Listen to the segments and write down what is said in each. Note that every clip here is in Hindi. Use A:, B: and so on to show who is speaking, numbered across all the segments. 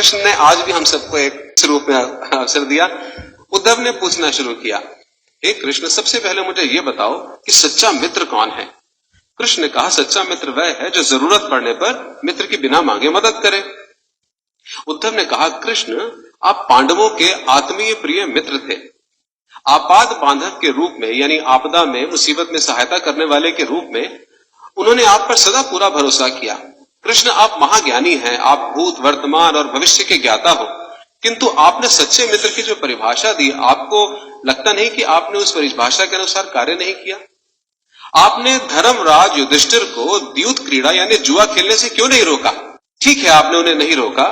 A: कृष्ण ने आज भी हम सबको एक रूप में अवसर दिया। उद्धव ने पूछना शुरू किया, हे कृष्ण, सबसे पहले मुझे ये बताओ कि सच्चा मित्र कौन है? कृष्ण ने कहा, सच्चा मित्र वह है जो जरूरत पड़ने पर मित्र की बिना मांगे मदद करे। उद्धव ने कहा, कृष्ण, आप पांडवों के आत्मीय प्रिय मित्र थे। आपात बांधव के रूप में, यानी आपदा में, मुसीबत में सहायता करने वाले के रूप में उन्होंने आप पर सदा पूरा भरोसा किया। कृष्ण, आप महाज्ञानी हैं, आप भूत, वर्तमान और भविष्य के ज्ञाता हो, किंतु आपने सच्चे मित्र की जो परिभाषा दी, आपको लगता नहीं कि आपने उस परिभाषा के अनुसार कार्य नहीं किया? आपने धर्मराज युधिष्ठिर को द्यूत क्रीड़ा यानी जुआ खेलने से क्यों नहीं रोका? ठीक है, आपने उन्हें नहीं रोका,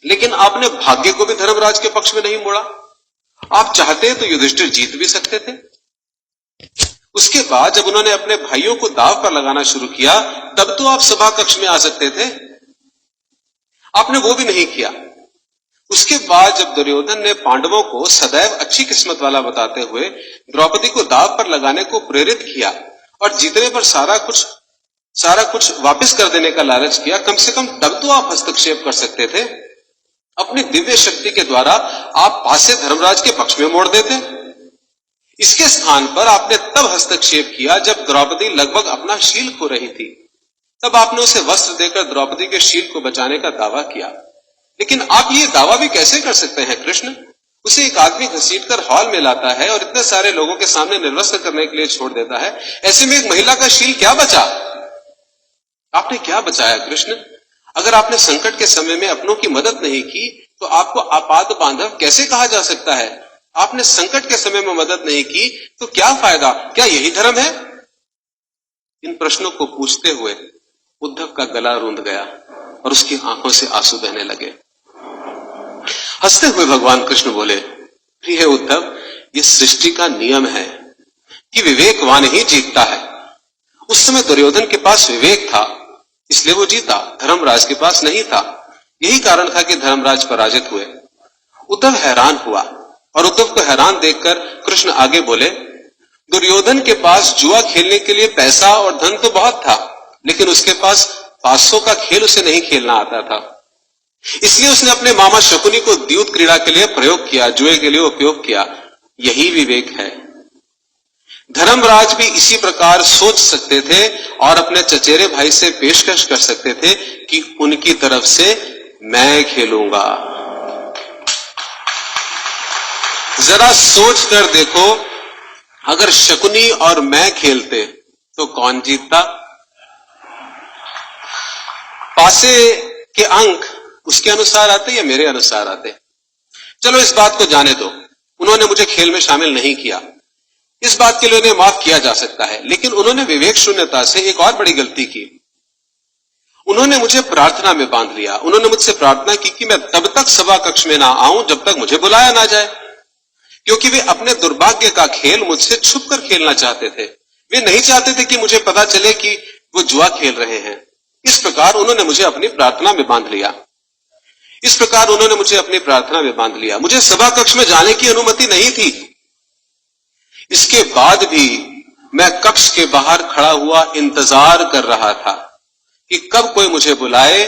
A: लेकिन आपने भाग्य को भी धर्मराज के पक्ष में नहीं मोड़ा। आप चाहते तो युधिष्ठिर जीत भी सकते थे। उसके बाद जब उन्होंने अपने भाइयों को दांव पर लगाना शुरू किया, तब तो आप सभा कक्ष में आ सकते थे। आपने वो भी नहीं किया। उसके बाद जब दुर्योधन ने पांडवों को सदैव अच्छी किस्मत वाला बताते हुए द्रौपदी को दांव पर लगाने को प्रेरित किया और जीतने पर सारा कुछ वापस कर देने का लालच किया, कम से कम तब तो आप हस्तक्षेप कर सकते थे। अपनी दिव्य शक्ति के द्वारा आप पासे धर्मराज के पक्ष में मोड़ देते। इसके स्थान पर आपने तब हस्तक्षेप किया जब द्रौपदी लगभग अपना शील खो रही थी। तब आपने उसे वस्त्र देकर द्रौपदी के शील को बचाने का दावा किया। लेकिन आप ये दावा भी कैसे कर सकते हैं कृष्ण? उसे एक आदमी घसीटकर हॉल में लाता है और इतने सारे लोगों के सामने निर्वस्त्र करने के लिए छोड़ देता है। ऐसे में एक महिला का शील क्या बचा? आपने क्या बचाया कृष्ण? अगर आपने संकट के समय में अपनों की मदद नहीं की तो आपको आपात बांधव कैसे कहा जा सकता है? आपने संकट के समय में मदद नहीं की तो क्या फायदा? क्या यही धर्म है? इन प्रश्नों को पूछते हुए उद्धव का गला रूंध गया और उसकी आंखों से आंसू बहने लगे। हंसते हुए भगवान कृष्ण बोले, प्रिय उद्धव, ये सृष्टि का नियम है कि विवेकवान ही जीतता है। उस समय दुर्योधन के पास विवेक था, इसलिए वो जीता, धर्मराज के पास नहीं था। यही कारण था कि धर्मराज पराजित हुए। उद्धव हैरान हुआ और उद्धव को हैरान देखकर कृष्ण आगे बोले, दुर्योधन के पास जुआ खेलने के लिए पैसा और धन तो बहुत था, लेकिन उसके पास 500 का खेल उसे नहीं खेलना आता था। इसलिए उसने अपने मामा शकुनी को द्यूत क्रीड़ा के लिए प्रयोग किया, जुए के लिए उपयोग किया। यही विवेक है। धर्मराज भी इसी प्रकार सोच सकते थे और अपने चचेरे भाई से पेशकश कर सकते थे कि उनकी तरफ से मैं खेलूंगा। जरा सोच कर देखो, अगर शकुनी और मैं खेलते तो कौन जीतता? पासे के अंक उसके अनुसार आते या मेरे अनुसार आते? चलो इस बात को जाने दो, उन्होंने मुझे खेल में शामिल नहीं किया, इस बात के लिए उन्हें माफ किया जा सकता है। लेकिन उन्होंने विवेक शून्यता से एक और बड़ी गलती की। उन्होंने मुझे प्रार्थना में बांध लिया। उन्होंने मुझसे प्रार्थना की कि मैं तब तक सभा कक्ष में ना आऊं जब तक मुझे बुलाया ना जाए, क्योंकि वे अपने दुर्भाग्य का खेल मुझसे छुपकर खेलना चाहते थे। वे नहीं चाहते थे कि मुझे पता चले कि वो जुआ खेल रहे हैं। इस प्रकार उन्होंने मुझे अपनी प्रार्थना में बांध लिया। मुझे सभा कक्ष में जाने की अनुमति नहीं थी। इसके बाद भी मैं कक्ष के बाहर खड़ा हुआ इंतजार कर रहा था कि कब कोई मुझे बुलाए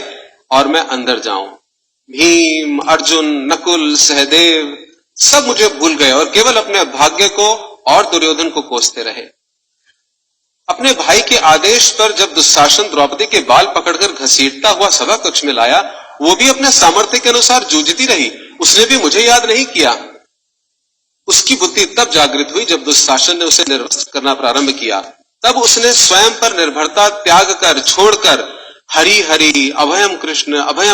A: और मैं अंदर जाऊं। भीम, अर्जुन, नकुल, सहदेव सब मुझे भूल गए और केवल अपने भाग्य को और दुर्योधन को कोसते रहे। अपने भाई के आदेश पर जब दुशासन द्रौपदी के बाल पकड़कर घसीटता हुआ सभा कक्ष में लाया, वो भी अपने सामर्थ्य के अनुसार जूझती रही। उसने भी मुझे याद नहीं किया। उसकी बुद्धि तब जागृत हुई जब दुशासन ने उसे निर्वस्त्र करना प्रारंभ किया। तब उसने स्वयं पर निर्भरता त्याग कर, छोड़कर हरि हरि अभयम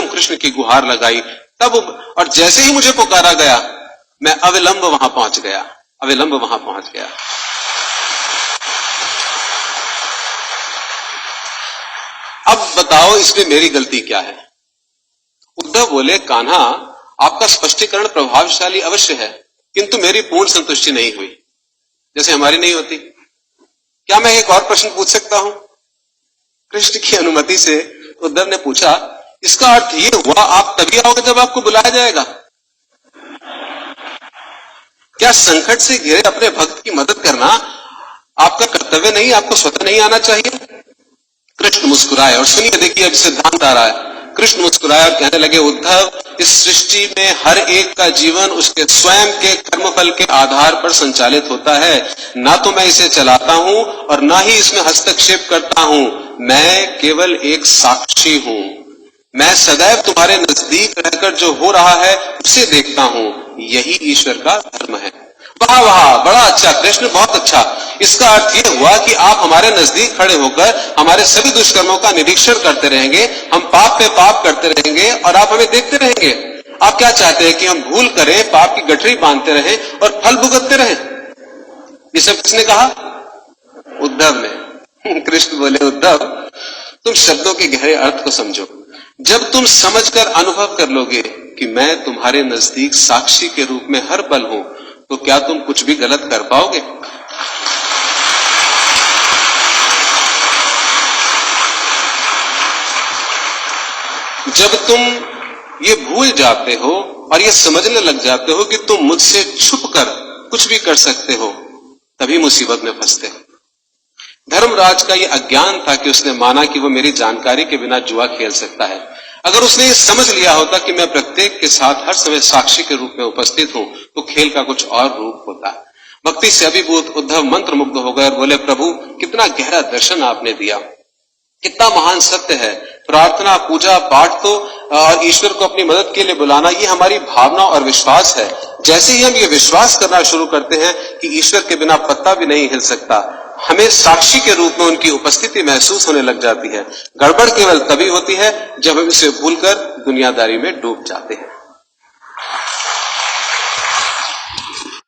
A: कृष्ण की गुहार लगाई। तब और जैसे ही मुझे पुकारा गया, मैं अविलंब वहां पहुंच गया। अब बताओ इसमें मेरी गलती क्या है? उद्धव बोले, कान्हा, आपका स्पष्टीकरण प्रभावशाली अवश्य है, किंतु मेरी पूर्ण संतुष्टि नहीं हुई, जैसे हमारी नहीं होती। क्या मैं एक और प्रश्न पूछ सकता हूं? कृष्ण की अनुमति से उद्धव ने पूछा, इसका अर्थ ये हुआ आप तभी आओगे जब आपको बुलाया जाएगा? क्या संकट से घिरे अपने भक्त की मदद करना आपका कर्तव्य नहीं? आपको स्वतः नहीं आना चाहिए? कृष्ण मुस्कुराए और सुनिए, देखिए अब सिद्धांत आ रहा है। कृष्ण मुस्कुराए और कहने लगे, उद्धव, इस सृष्टि में हर एक का जीवन उसके स्वयं के कर्मफल के आधार पर संचालित होता है। ना तो मैं इसे चलाता हूं और ना ही इसमें हस्तक्षेप करता हूं। मैं केवल एक साक्षी हूं। मैं सदैव तुम्हारे नजदीक रहकर जो हो रहा है उसे देखता हूं। यही ईश्वर का धर्म है। वाह वाह, बड़ा अच्छा कृष्ण, बहुत अच्छा। इसका अर्थ यह हुआ कि आप हमारे नजदीक खड़े होकर हमारे सभी दुष्कर्मों का निरीक्षण करते रहेंगे, हम पाप पे पाप करते रहेंगे और आप हमें देखते रहेंगे। आप क्या चाहते हैं कि हम भूल करें, पाप की गठरी बांधते रहें और फल भुगतते रहें? ये सब किसने कहा? उद्धव ने। कृष्ण बोले, उद्धव, तुम शब्दों के गहरे अर्थ को समझो। जब तुम समझकर अनुभव कर लोगे कि मैं तुम्हारे नजदीक साक्षी के रूप में हर पल हूं, तो क्या तुम कुछ भी गलत कर पाओगे? जब तुम ये भूल जाते हो और ये समझने लग जाते हो कि तुम मुझसे छुपकर कुछ भी कर सकते हो, तभी मुसीबत में फंसते हो। धर्मराज का ये अज्ञान था कि उसने माना कि वो मेरी जानकारी के बिना जुआ खेल सकता है। अगर उसने ये समझ लिया होता कि मैं प्रत्येक के साथ हर समय साक्षी के रूप में उपस्थित हूं, तो खेल का कुछ और रूप होता। भक्ति से अभिभूत उद्धव मंत्रमुग्ध हो गए और बोले, प्रभु, कितना गहरा दर्शन आपने दिया, कितना महान सत्य है। प्रार्थना, पूजा पाठ तो और ईश्वर को अपनी मदद के लिए बुलाना, ये हमारी भावना और विश्वास है। जैसे ही हम ये विश्वास करना शुरू करते हैं कि ईश्वर के बिना पत्ता भी नहीं हिल सकता, हमें साक्षी के रूप में उनकी उपस्थिति महसूस होने लग जाती है। गड़बड़ केवल तभी होती है जब हम इसे भूलकर दुनियादारी में डूब जाते हैं।